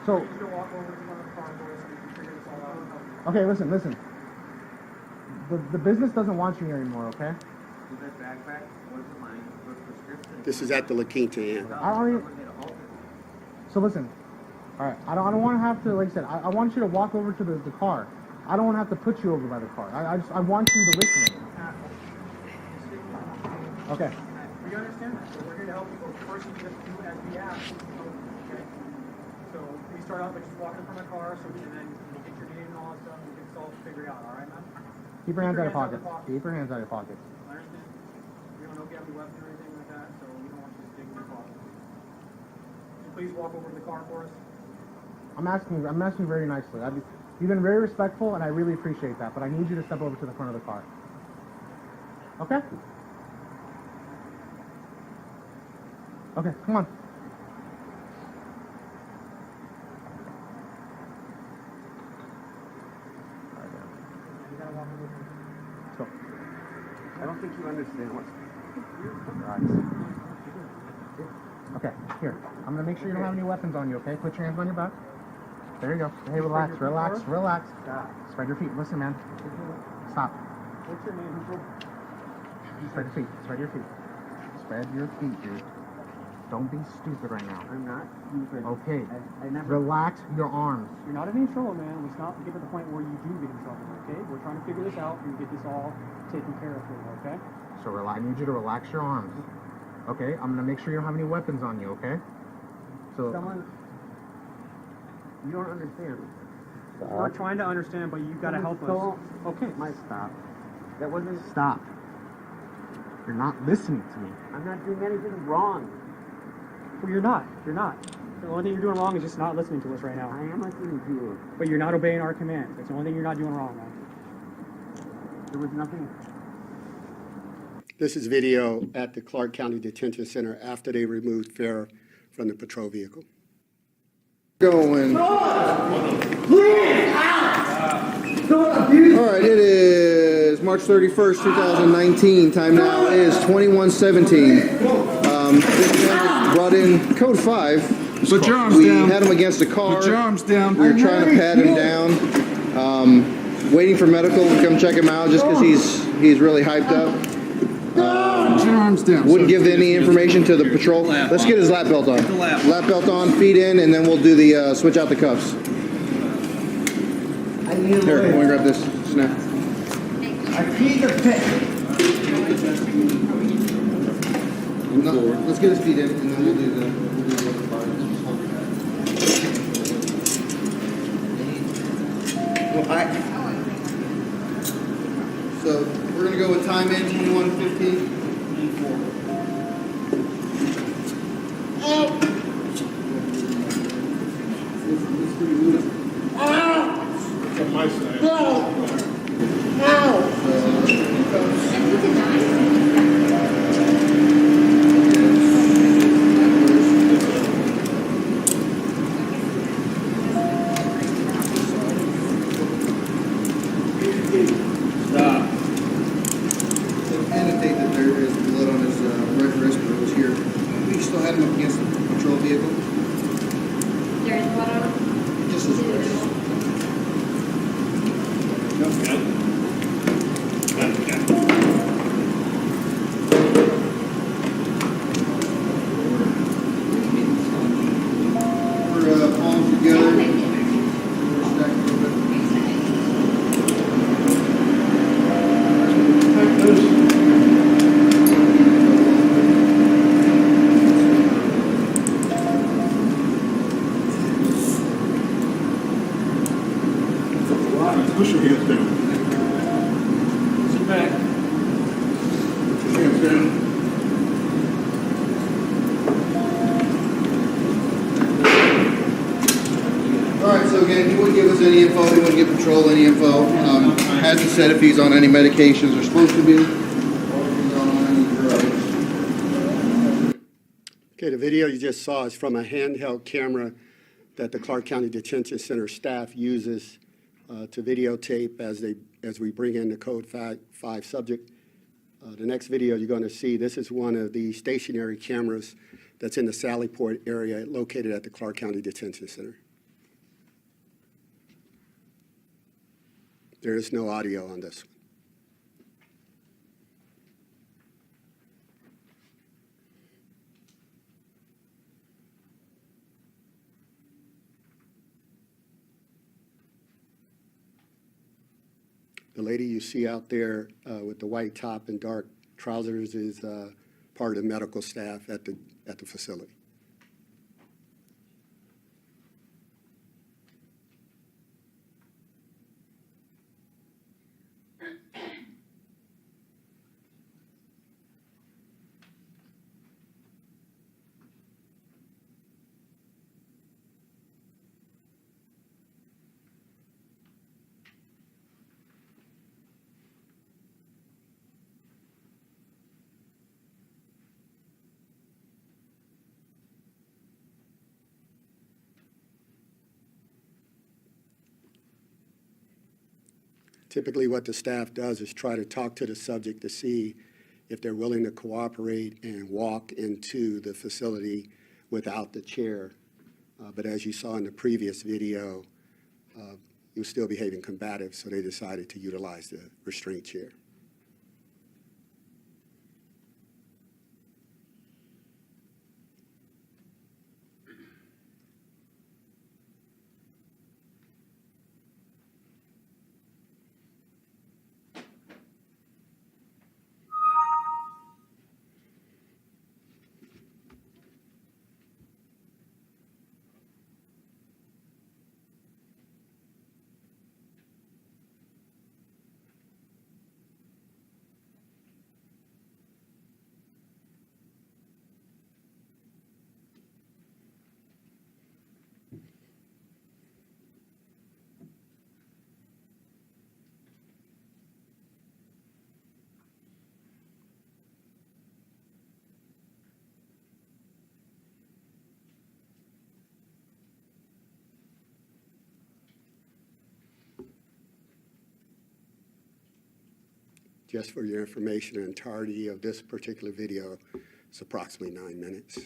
So. You can walk over to one of the car doors so we can figure this all out. Okay, listen. The business doesn't want you here anymore, okay? Is that backpack? What's the money? What's prescription? This is at the La Quinta Inn. I don't even. So listen. All right, I don't want to have to, like I said, I want you to walk over to the car. I don't want to have to put you over by the car. I want you to listen. Okay. We understand that. So we're here to help you, but first you just do as we ask. Okay? So we start out by just walking in front of the car, so and then you get your name and all that stuff, and we get this all figured out. All right, man? Keep your hands out of your pockets. Keep your hands out of your pockets. I understand. We don't know if you have any weapons or anything like that, so we don't want you to dig in your pocket. So please walk over to the car for us. I'm asking very nicely. You've been very respectful, and I really appreciate that. But I need you to step over to the front of the car. Okay? Okay, come on. You gotta walk over. Let's go. I don't think you understand what's. Okay, here. I'm gonna make sure you don't have any weapons on you, okay? Put your hands on your back. There you go. Hey, relax. Stop. Spread your feet. Listen, man. Stop. What's your name? Spread your feet. Spread your feet, dude. Don't be stupid right now. I'm not stupid. Okay. I never. Relax your arms. You're not in any trouble, man. Let's not get to the point where you do get in trouble, okay? We're trying to figure this out and get this all taken care of for you, okay? So I need you to relax your arms. Okay? I'm gonna make sure you don't have any weapons on you, okay? So. Someone. You don't understand. We're trying to understand, but you've got to help us. Okay. Mike, stop. That wasn't. Stop. You're not listening to me. I'm not doing anything wrong. Well, you're not. You're not. The only thing you're doing wrong is just not listening to us right now. I am listening to you. But you're not obeying our commands. That's the only thing you're not doing wrong, man. There was nothing. This is video at the Clark County Detention Center after they removed Farah from the patrol vehicle. Going. All right, it is March 31st, 2019. Time now is 21:17. This man was brought in code 5. Put your arms We down. had him against a car. Put your arms down. We were trying to pat him down. Waiting for medical to come check him out just because he's really hyped up. Put your arms down. Wouldn't give any information to the patrol. Let's get his lap belt on. Lap belt on, feet in, and then we'll do the switch out the cuffs. Here, go and grab this. Snap. No, let's get his feet in, and then we'll do the other part. So we're gonna go with time in 21:15. From my side. Stop. Annotate that there is blood on his right wrist, but it was here. We still had him up against the patrol vehicle. There is blood on him? Just his wrist. We're palms together. We're stacked a little bit. Push your hands down. Sit back. Push your hands down. All right, so again, he wouldn't give us any info. He wouldn't give patrol any info. Hasn't said if he's on any medications or supposed to be, or if he's on any drugs. Okay, the video you just saw is from a handheld camera that the Clark County Detention Center staff uses to videotape as we bring in the Code 5 subject. The next video you're going to see, this is one of the stationary cameras that's in the Sallyport area located at the Clark County Detention Center. There is no audio on this one. The lady you see out there with the white top and dark trousers is part of the medical staff at the facility. Typically, what the staff does is try to talk to the subject to see if they're willing to cooperate and walk into the facility without the chair. But as you saw in the previous video, he was still behaving combative, so they decided to utilize the restraint chair. Just for your information, the entirety of this particular video is approximately 9 minutes.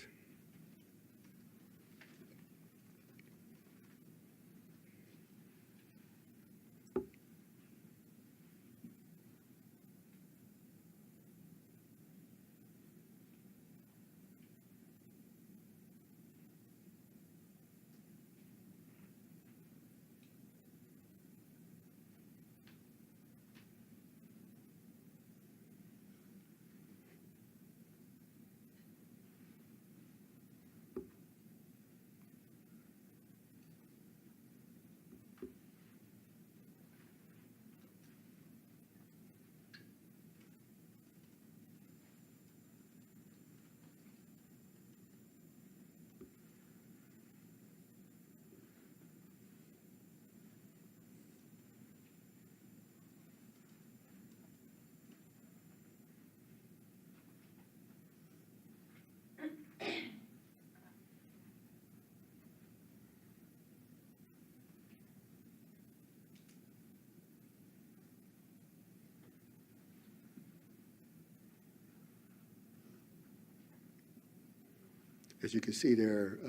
As you can see there,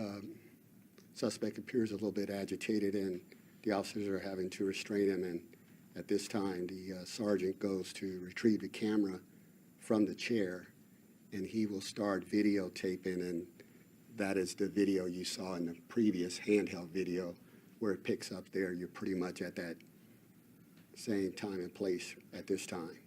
suspect appears a little bit agitated, and the officers are having to restrain him. And at this time, the sergeant goes to retrieve the camera from the chair, and he will start videotaping. And that is the video you saw in the previous handheld video, where it picks up there. You're pretty much at that same time and place at this time.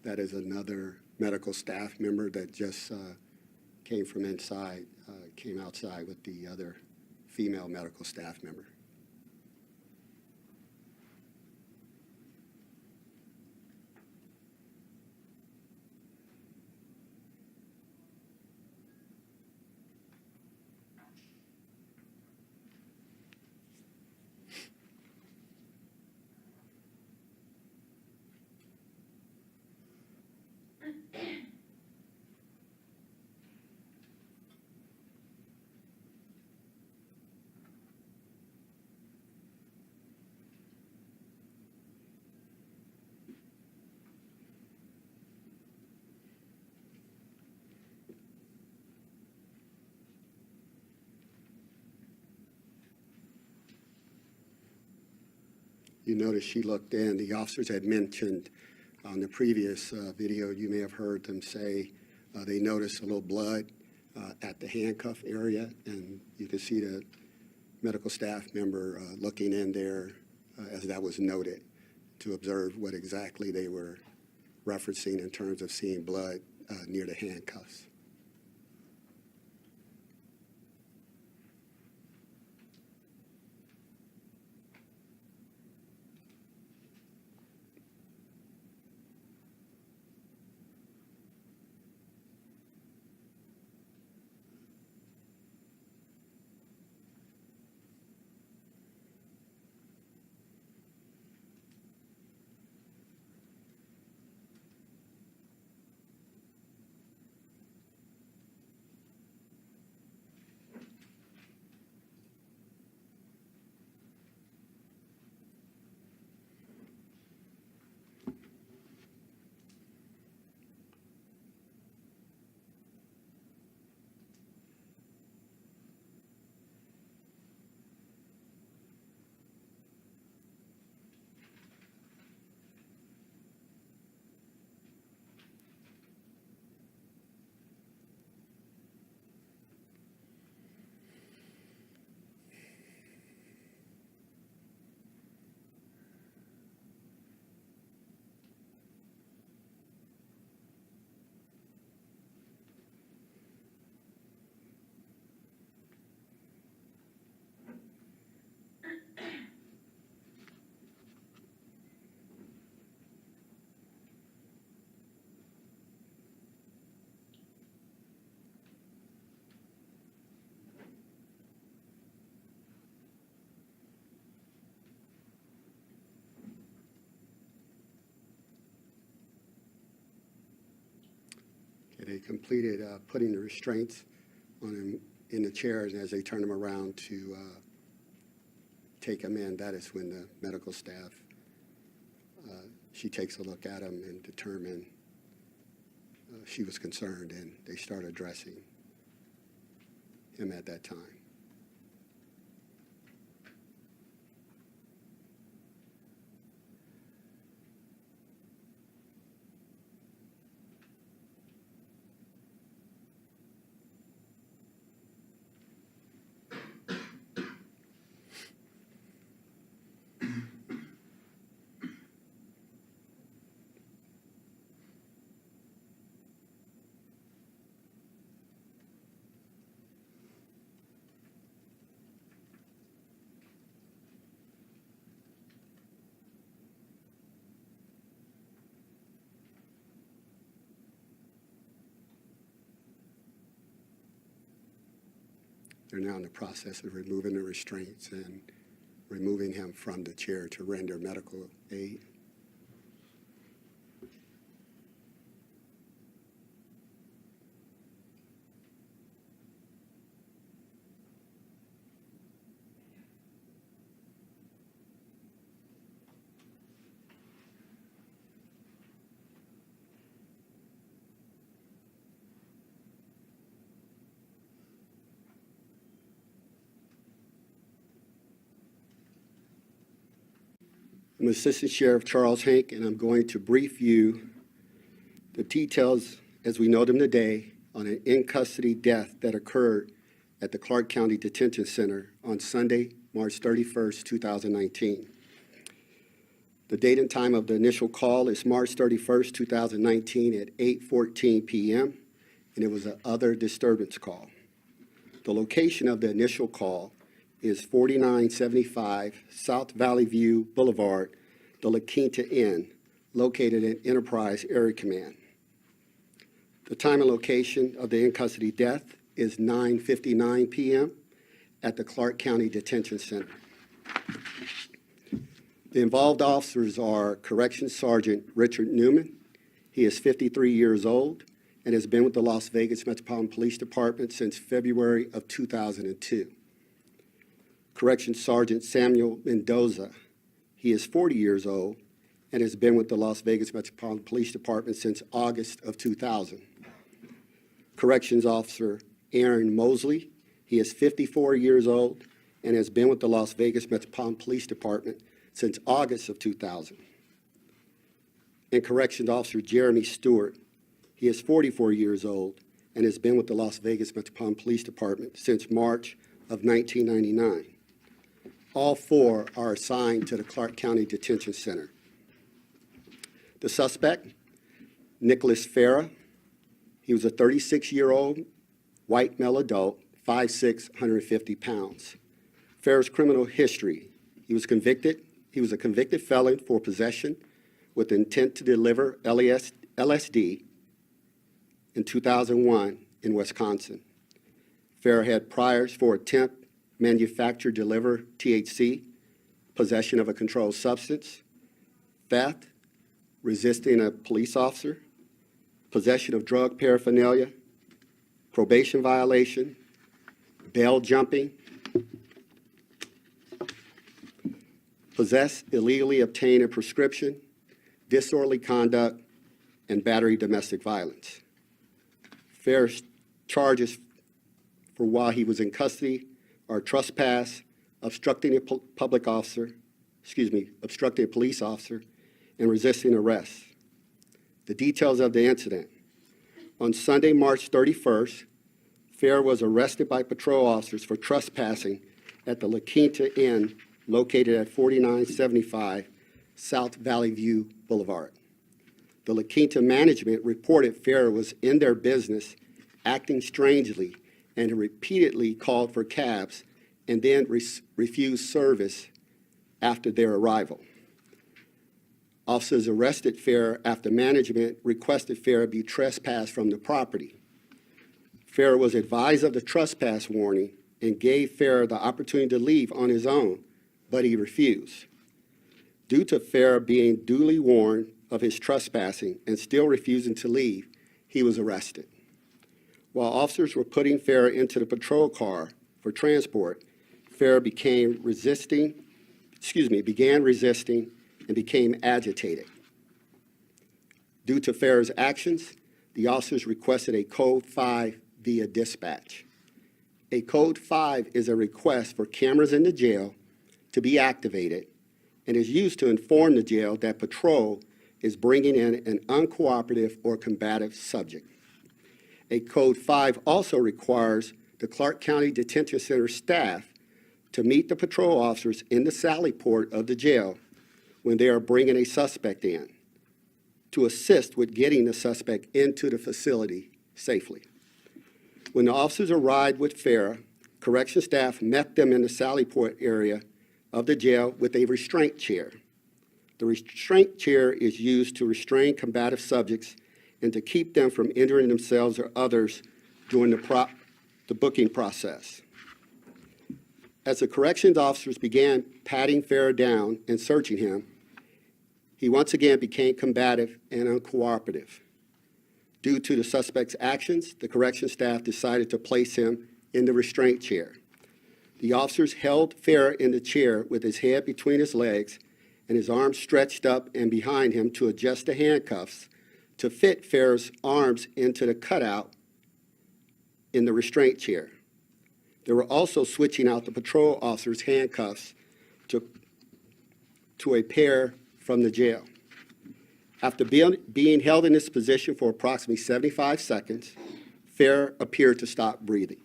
That is another medical staff member that just came from inside, came outside with the other female medical staff member. You notice she looked in. The officers had mentioned on the previous video, you may have heard them say they noticed a little blood at the handcuff area, and you can see the medical staff member looking in there as that was noted to observe what exactly they were referencing in terms of seeing blood near the handcuffs. They completed putting the restraints on him in the chairs, and as they turned him around to take him in, that is when the medical staff, she takes a look at him and determined she was concerned, and they started addressing him at that time. They're now in the process of removing the restraints and removing him from the chair to render medical aid. I'm Assistant Sheriff Charles Hank, and I'm going to brief you the details as we know them today on an in-custody death that occurred at the Clark County Detention Center on Sunday, March 31st, 2019. The date and time of the initial call is March 31st, 2019 at 8:14 p.m., and it was an other disturbance call. The location of the initial call is 4975 South Valley View Boulevard, the La Quinta Inn, located in Enterprise Area Command. The time and location of the in-custody death is 9:59 p.m. at the Clark County Detention Center. The involved officers are Corrections Sergeant Richard Newman. He is 53 years old and has been with the Las Vegas Metropolitan Police Department since February of 2002. Corrections Sergeant Samuel Mendoza. He is 40 years old and has been with the Las Vegas Metropolitan Police Department since August of 2000. Corrections Officer Aaron Mosley. He is 54 years old and has been with the Las Vegas Metropolitan Police Department since August of 2000. And Corrections Officer Jeremy Stewart, he is 44 years old and has been with the Las Vegas Metropolitan Police Department since March of 1999. All four are assigned to the Clark County Detention Center. The suspect, Nicholas Farah, he was a 36-year-old white male adult, 5'6", 150 pounds. Farah's criminal history, he was a convicted felon for possession with intent to deliver LSD in 2001 in Wisconsin. Farah had priors for attempt, manufacture, deliver THC, possession of a controlled substance, theft, resisting a police officer, possession of drug paraphernalia, probation violation, bail jumping, possess illegally obtained a prescription, disorderly conduct, and battery domestic violence. Farah's charges for while he was in custody are trespass, obstructing a obstructing a police officer, and resisting arrest. The details of the incident. On Sunday, March 31st, Farah was arrested by patrol officers for trespassing at the La Quinta Inn located at 4975 South Valley View Boulevard. The La Quinta management reported Farah was in their business, acting strangely, and repeatedly called for cabs and then refused service after their arrival. Officers arrested Farah after management requested Farah be trespassed from the property. Farah was advised of the trespass warning and gave Farah the opportunity to leave on his own, but he refused. Due to Farah being duly warned of his trespassing and still refusing to leave, he was arrested. While officers were putting Farah into the patrol car for transport, Farah began resisting and became agitated. Due to Farah's actions, the officers requested a Code 5 via dispatch. A Code 5 is a request for cameras in the jail to be activated and is used to inform the jail that patrol is bringing in an uncooperative or combative subject. A Code 5 also requires the Clark County Detention Center staff to meet the patrol officers in the sally port of the jail when they are bringing a suspect in, to assist with getting the suspect into the facility safely. When the officers arrived with Farah, correction staff met them in the sally port area of the jail with a restraint chair. The restraint chair is used to restrain combative subjects and to keep them from injuring themselves or others during the booking process. As the corrections officers began patting Farah down and searching him, he once again became combative and uncooperative. Due to the suspect's actions, the corrections staff decided to place him in the restraint chair. The officers held Farah in the chair with his head between his legs and his arms stretched up and behind him to adjust the handcuffs to fit Farah's arms into the cutout in the restraint chair. They were also switching out the patrol officers' handcuffs to a pair from the jail. After being held in this position for approximately 75 seconds, Farah appeared to stop breathing.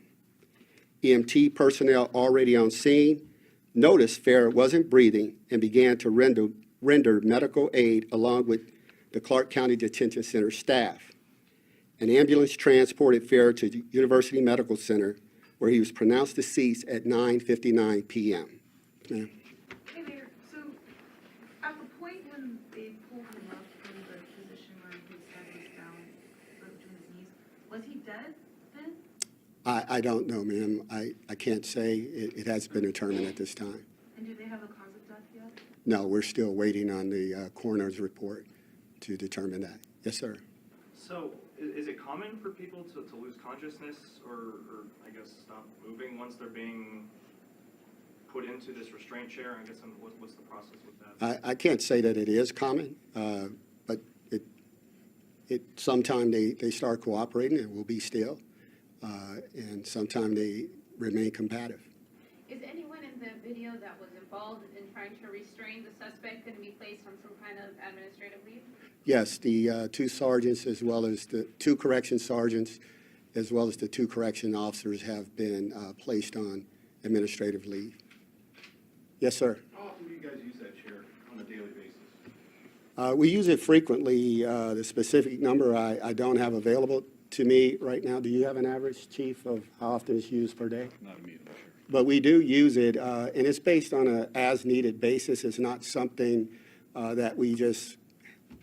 EMT personnel already on scene noticed Farah wasn't breathing and began to render medical aid along with the Clark County Detention Center staff. An ambulance transported Farah to the University Medical Center, where he was pronounced deceased at 9:59 p.m. Ma'am. Hey, Mayor, so at the point when they pulled him up from the position where his head was down between his knees, was he dead then? I don't know, ma'am. I can't say. It hasn't been determined at this time. And do they have a cause of death yet? No, we're still waiting on the coroner's report to determine that. Yes, sir. So, is it common for people to lose consciousness or I guess stop moving once they're being put into this restraint chair? I guess what's the process with that? I can't say that it is common, but sometimes they start cooperating and will be still, and sometimes they remain combative. Is anyone in the video that was involved in trying to restrain the suspect going to be placed on some kind of administrative leave? Yes, the two sergeants, as well as the two correction sergeants, as well as the two correction officers have been placed on administrative leave. Yes, sir. How often do you guys use that chair on a daily basis? We use it frequently. The specific number I don't have available to me right now. Do you have an average, Chief, of how often it's used per day? Not immediately, sure. But we do use it, and it's based on a as-needed basis. It's not something that we just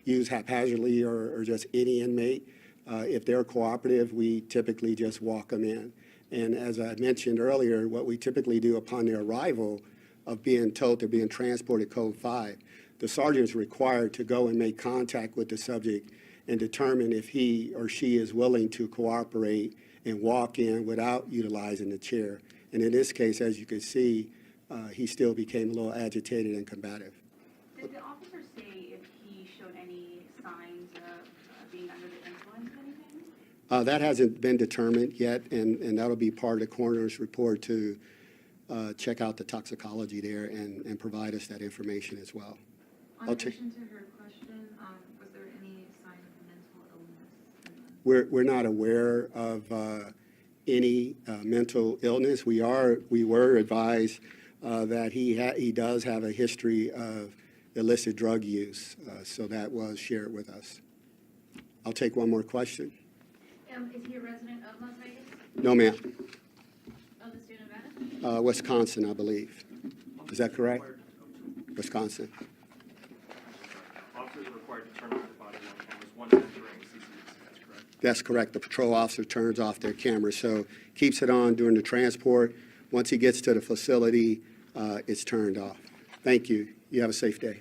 use haphazardly or just any inmate. If they're cooperative, we typically just walk them in. And as I mentioned earlier, what we typically do upon their arrival of being told they're being transported Code 5, the sergeant is required to go and make contact with the subject and determine if he or she is willing to cooperate and walk in without utilizing the chair. And in this case, as you can see, he still became a little agitated and combative. Did the officer say if he showed any signs of being under the influence of anything? That hasn't been determined yet, and that'll be part of the coroner's report to check out the toxicology there and provide us that information as well. In I'll take- addition to her question, was there any sign of mental illness? We're not aware of any mental illness. We were advised that he does have a history of illicit drug use, so that was shared with us. I'll take one more question. Is he a resident of Las Vegas? No, ma'am. Of the state of Nevada? Wisconsin, I believe. Is that correct? Wisconsin. Officers are required to turn off their body worn cameras once entering CCTV, that's correct? That's correct. The patrol officer turns off their camera, so keeps it on during the transport. Once he gets to the facility, it's turned off. Thank you. You have a safe day.